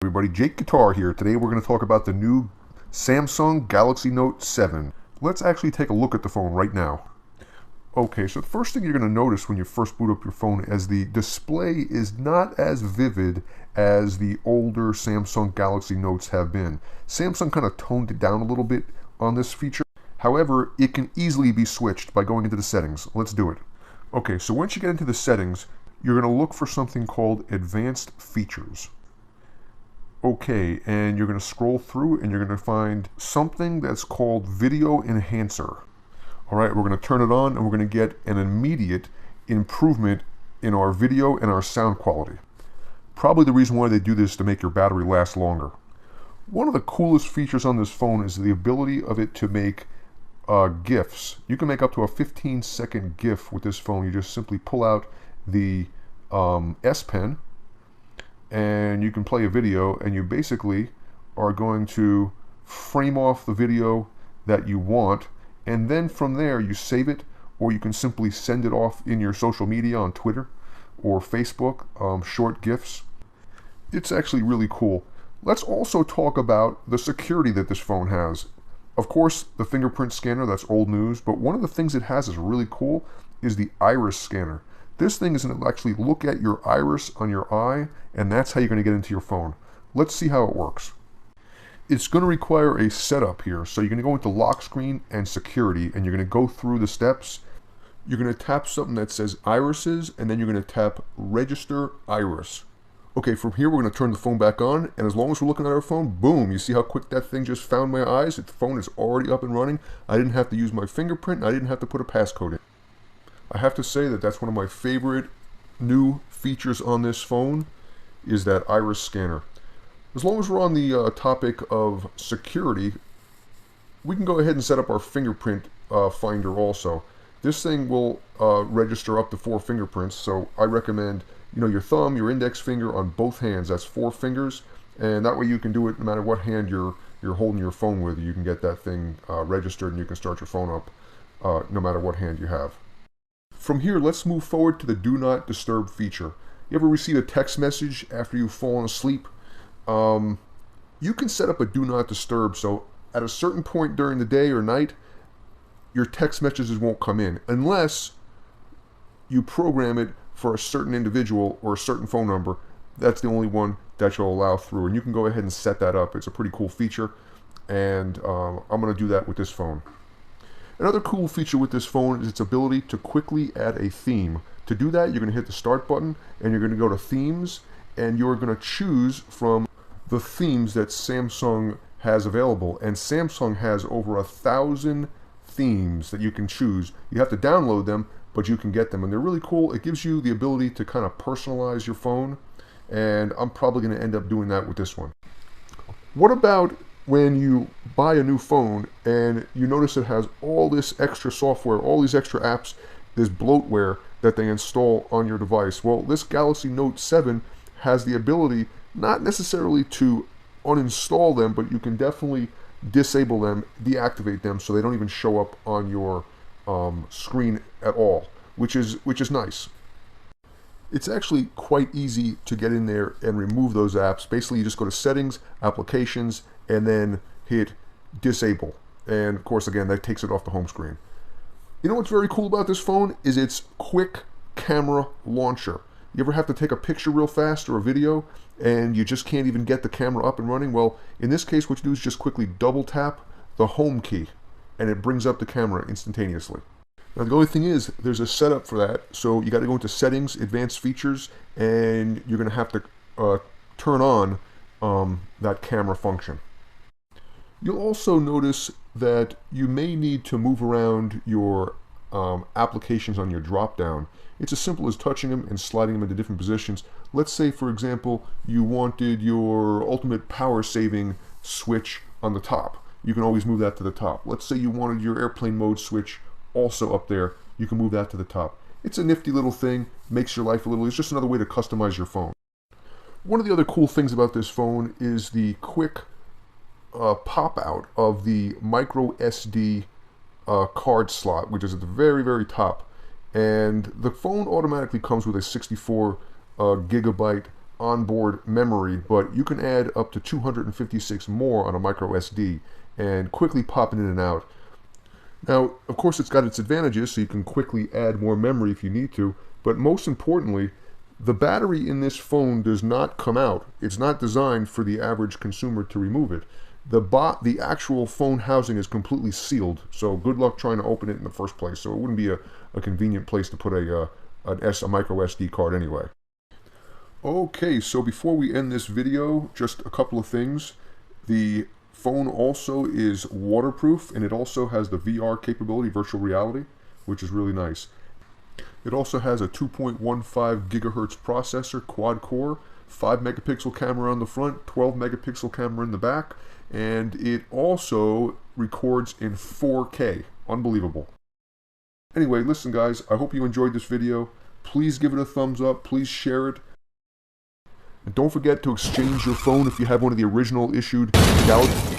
Everybody, Jake Guitar here. Today we're going to talk about the new Samsung Galaxy Note 7. Let's actually take a look at the phone right now. Okay, so the first thing you're going to notice when you first boot up your phone is the display is not as vivid as the older Samsung Galaxy Notes have been. Samsung kind of toned it down a little bit on this feature. However, it can easily be switched by going into the settings. Let's do it. Okay, so once you get into the settings, you're going to look for something called Advanced Features. Okay, and you're going to scroll through and you're going to find something that's called Video Enhancer. Alright, we're going to turn it on and we're going to get an immediate improvement in our video and our sound quality. Probably the reason why they do this is to make your battery last longer. One of the coolest features on this phone is the ability of it to make GIFs. You can make up to a 15-second GIF with this phone. You just simply pull out the S Pen and you can play a video, and you basically are going to frame off the video that you want, and then from there you save it, or you can simply send it off in your social media on Twitter or Facebook, short GIFs. It's actually really cool. Let's also talk about the security that this phone has. Of course, the fingerprint scanner, that's old news, but one of the things it has is really cool is the iris scanner. This thing is going to actually look at your iris on your eye, and that's how you're going to get into your phone. Let's see how it works. It's going to require a setup here. So you're going to go into lock screen and security, and you're going to go through the steps. You're going to tap something that says irises, and then you're going to tap register iris. Okay, from here we're going to turn the phone back on, and as long as we're looking at our phone, boom, you see how quick that thing just found my eyes? The phone is already up and running. I didn't have to use my fingerprint, and I didn't have to put a passcode in. I have to say that that's one of my favorite new features on this phone is that iris scanner. As long as we're on the topic of security, we can go ahead and set up our fingerprint finder also. This thing will register up to 4 fingerprints, so I recommend your thumb, your index finger on both hands. That's 4 fingers, and that way you can do it no matter what hand you're holding your phone with. You can get that thing registered, and you can start your phone up no matter what hand you have. From here, let's move forward to the Do Not Disturb feature. You ever receive a text message after you've fallen asleep? You can set up a Do Not Disturb, so at a certain point during the day or night, your text messages won't come in unless you program it for a certain individual or a certain phone number. That's the only one that you'll allow through, and you can go ahead and set that up. It's a pretty cool feature, and I'm going to do that with this phone. Another cool feature with this phone is its ability to quickly add a theme. To do that, you're going to hit the start button and you're going to go to themes, and you're going to choose from the themes that Samsung has available. And Samsung has over 1,000 themes that you can choose. You have to download them, but you can get them, and they're really cool. It gives you the ability to kind of personalize your phone, and I'm probably going to end up doing that with this one. What about when you buy a new phone and you notice it has all this extra software, all these extra apps, this bloatware that they install on your device? Well, this Galaxy Note 7 has the ability not necessarily to uninstall them, but you can definitely disable them, deactivate them, so they don't even show up on your screen at all, which is nice. It's actually quite easy to get in there and remove those apps. Basically, you just go to Settings, Applications, and then hit Disable. And of course, again, that takes it off the home screen. You know what's very cool about this phone is its quick camera launcher. You ever have to take a picture real fast or a video and you just can't even get the camera up and running? Well, in this case, what you do is just quickly double tap the home key and it brings up the camera instantaneously. Now, the only thing is, there's a setup for that. So you got to go into Settings, Advanced Features, and you're going to have to turn on that camera function. You'll also notice that you may need to move around your applications on your drop-down. It's as simple as touching them and sliding them into different positions. Let's say, for example, you wanted your ultimate power saving switch on the top. You can always move that to the top. Let's say you wanted your airplane mode switch also up there. You can move that to the top. It's a nifty little thing, makes your life a little, it's just another way to customize your phone. One of the other cool things about this phone is the quick pop out of the micro SD card slot, which is at the very, very top. And the phone automatically comes with a 64 gigabyte onboard memory, but you can add up to 256 more on a micro SD and quickly pop it in and out. Now, of course, it's got its advantages, so you can quickly add more memory if you need to, but most importantly, the battery in this phone does not come out. It's not designed for the average consumer to remove it. The actual phone housing is completely sealed, so good luck trying to open it in the first place. So it wouldn't be a convenient place to put a micro SD card anyway. Okay, so before we end this video, just a couple of things. The phone also is waterproof, and it also has the VR capability, virtual reality, which is really nice. It also has a 2.15 gigahertz processor, quad core, 5 megapixel camera on the front, 12 megapixel camera in the back, and it also records in 4K. Unbelievable. Anyway, listen guys, I hope you enjoyed this video. Please give it a thumbs up, please share it. And don't forget to exchange your phone if you have one of the original issued Galaxy